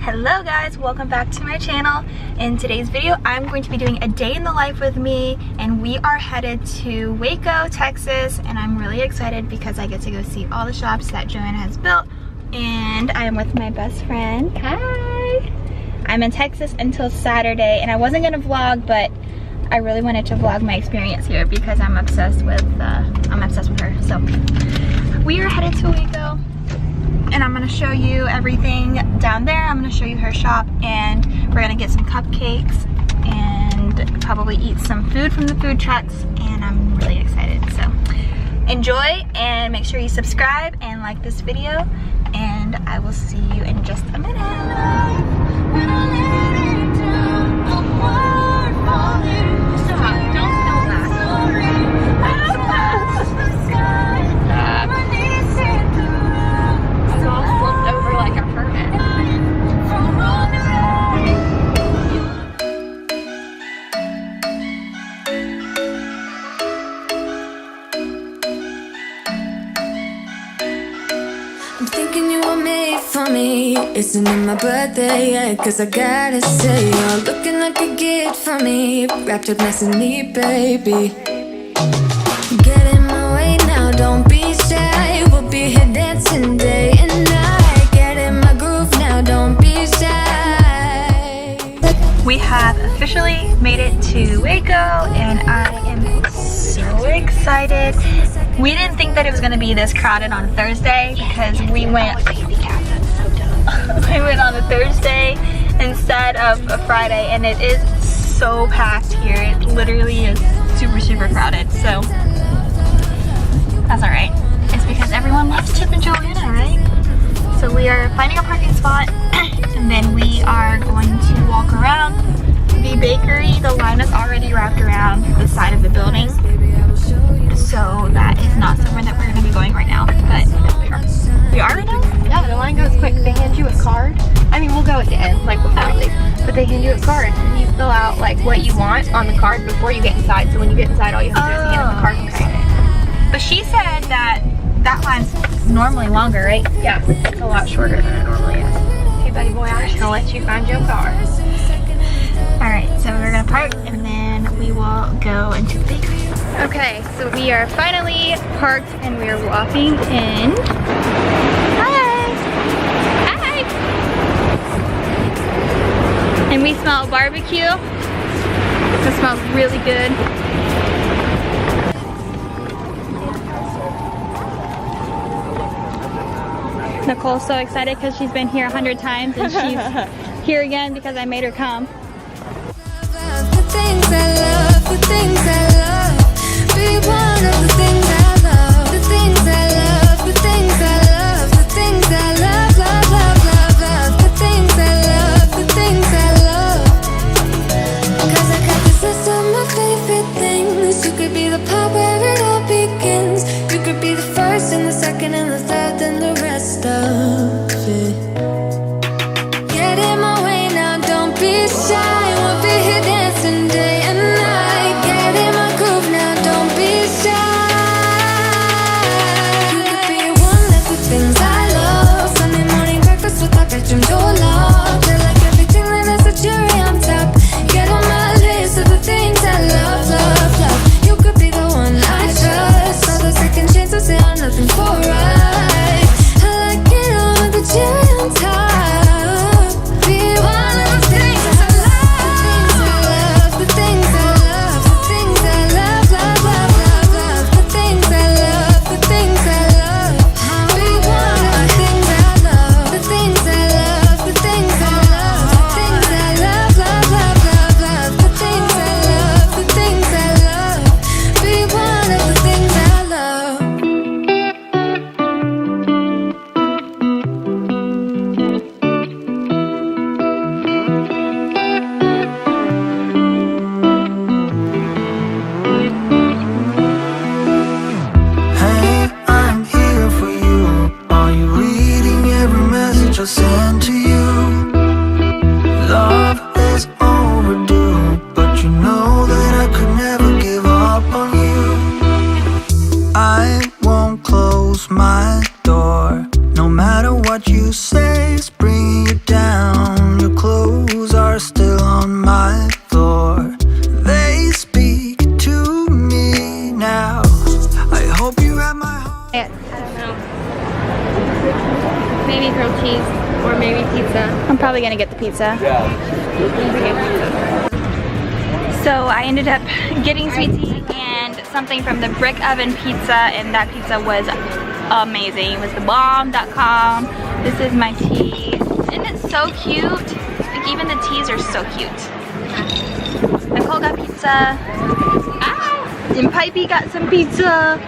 Hello guys, welcome back to my channel. In today's video, I'm going to be doing a day in the life with me, and we are headed to Waco, Texas, and I'm really excited because I get to go see all the shops that Joanna has built, and I am with my best friend. Hi! I'm in Texas until Saturday, and I wasn't gonna vlog, but I really wanted to vlog my experience here because I'm obsessed with her. So we are headed to Waco, and I'm gonna show you everything down there. I'm gonna show you her shop, and we're gonna get some cupcakes and probably eat some food from the food trucks, and I'm really excited. So enjoy, and make sure you subscribe and like this video, and I will see you in just a minute. Isn't it my birthday yet? Cause I gotta say, you're looking like a gift for me, wrapped up nice and neat, baby. Get in my way now, don't be shy. We'll be here dancing day and night. Get in my groove now, don't be shy. We have officially made it to Waco, and I am so excited. We didn't think that it was gonna be this crowded on Thursday because we went on a Thursday instead of a Friday, and it is so packed here. It literally is super crowded, so that's alright. It's because everyone loves Chip and Joanna, right? So we are finding a parking spot and then we are going to walk around the bakery. The line is already wrapped around the side of the building, so that is not somewhere that we're going to be going right now, but we are right now? Yeah, the line goes quick. They hand you a card. I mean, we'll go at the end, like before we leave. But they hand you a card, and you fill out like what you want on the card before you get inside. So when you get inside, all you have to do is hand them the card and sign it. But she said that that line's normally longer, right? Yeah, it's a lot shorter than it normally is. Okay, buddy boy, I'm just gonna let you find your car. Alright, so we're gonna park and then we will go into the bakery. Okay, so we are finally parked and we are walking in. And we smell barbecue. It smells really good. Nicole's so excited because she's been here 100 times, and she's here again because I made her come. The things I love, the things I love, be one of the things I love, the things I love, the things I love, the things I love, love, the things I love, the things I love. Cause I got this list of my favorite things. You could be the part where it all begins. You could be the first and the second and the third and the rest of it. Get in my way now, don't be shy. We'll be here dancing day and night. Get in my groove now, don't be shy. You could be one of the things I love. Sunday morning breakfast with my bedroom door locked. I like everything that has a cherry on top. Get on my list of the things I love, love, love. You could be the one I trust. All the second chances, they are nothing for right. I like it all with the cherry on top. Be one of the things I love, the things I love, the things I love, the things I love, love, love, love, the things I love, the things I love. Be one of the things I love, the things I love, the things I love, the things I love, love, love, love, love, the things I love, the things I love. Be one of the things I love. Hey, I'm here for you. Are you reading every message I send to you? Love is overdue, but you know that I could never give up on you. I won't close my door, no matter what you say, it's bringing you down. Or maybe pizza. I'm probably gonna get the pizza. So I ended up getting sweet tea and something from the Brick Oven Pizza, and that pizza was amazing. It was the bomb.com. This is my tea. Isn't it so cute? Like even the teas are so cute. Nicole got pizza. Ah! And Pipey got some pizza.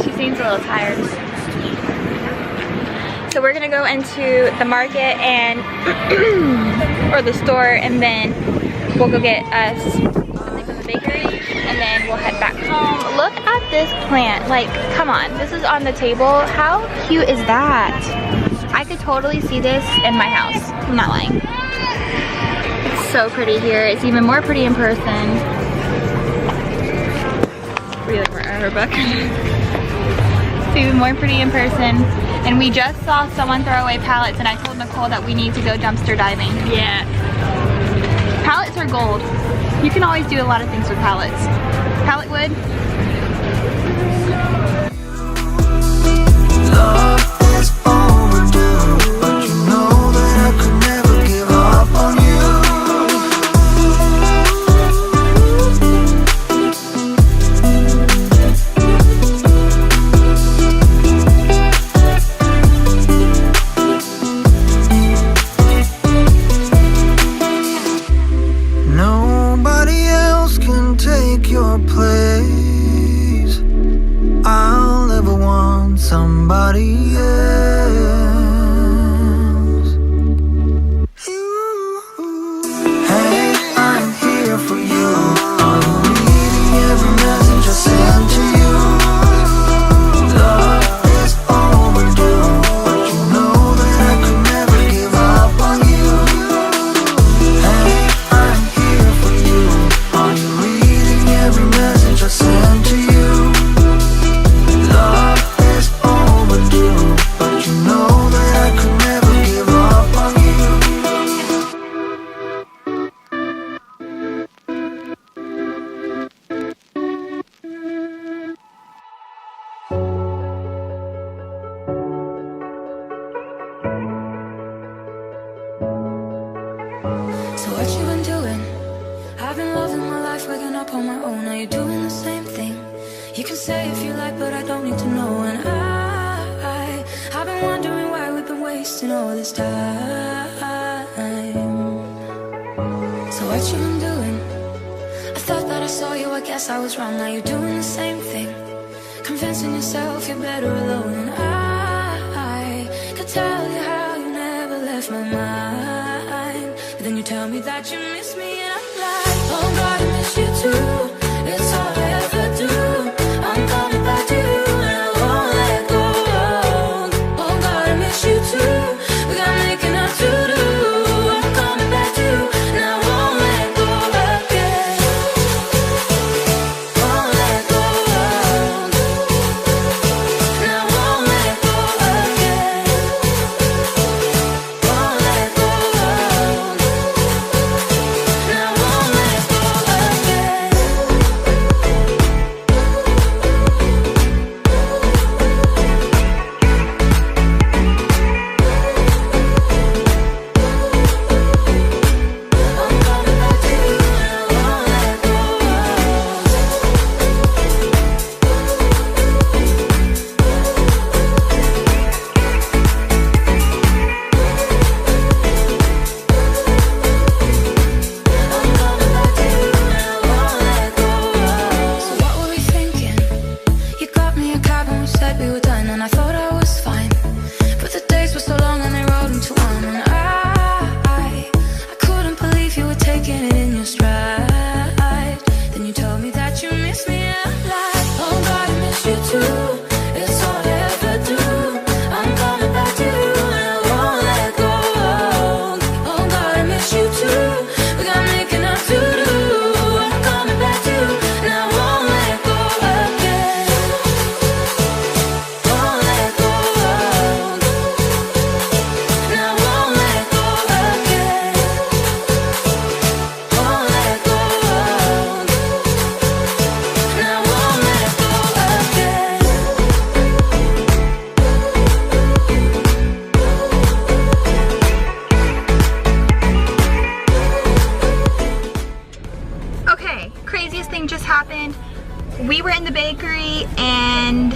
She seems a little tired. So we're gonna go into the market and or the store, and then we'll go get us something from the bakery, and then we'll head back home. Look at this plant. Like, come on, this is on the table. How cute is that? I could totally see this in my house. I'm not lying. It's so pretty here. It's even more pretty in person. Really, we're at her book. It's even more pretty in person. And we just saw someone throw away pallets, and I told Nicole that we need to go dumpster diving. Yeah. Pallets are gold. You can always do a lot of things with pallets. Pallet wood. Love is overdue, but you know that I could never give up on you. Nobody else can take your place. I'll never want somebody else. Hey, I'm here for you. I'm reading every message I send to you. Love is overdue, but you know that I could never give up on you. Hey, I'm here for you. Are you reading every message I send to you? Love is overdue, but you know that I could never give up on you. So what you been doing? I've been loving my life, waking up on my own. Are you doing the same thing? You can say if you like, but I don't need to know. And I've been wondering why we've been wasting all this time. So what you been doing? I thought that I saw you, I guess I was wrong. Now you're doing the same thing, convincing yourself you're better alone. And I could tell you how you never left my mind, but then you tell me that you miss me, and I'm like, oh God, I miss you too. It's all I ever do. I'm coming back to you, and I won't let go. Oh God, I miss you too. We got making up to do. I'm coming back to you, and I won't let go again. Won't let go. And I won't let go again. Won't let go. bakery, and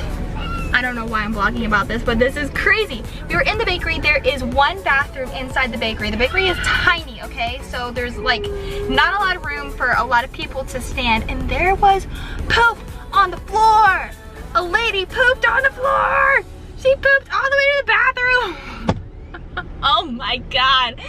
I don't know why I'm vlogging about this, but this is crazy. We were in the bakery. There is one bathroom inside the bakery. The bakery is tiny, okay? So there's like not a lot of room for a lot of people to stand, and there was poop on the floor. A lady pooped on the floor. She pooped all the way to the bathroom. Oh my God.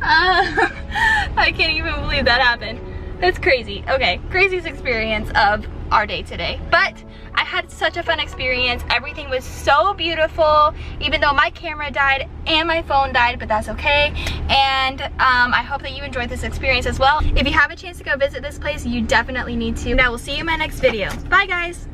I can't even believe that happened. That's crazy. Okay, craziest experience of our day today. But I had such a fun experience. Everything was so beautiful, even though my camera died and my phone died, but that's okay. And I hope that you enjoyed this experience as well. If you have a chance to go visit this place, you definitely need to. And I will see you in my next video. Bye guys.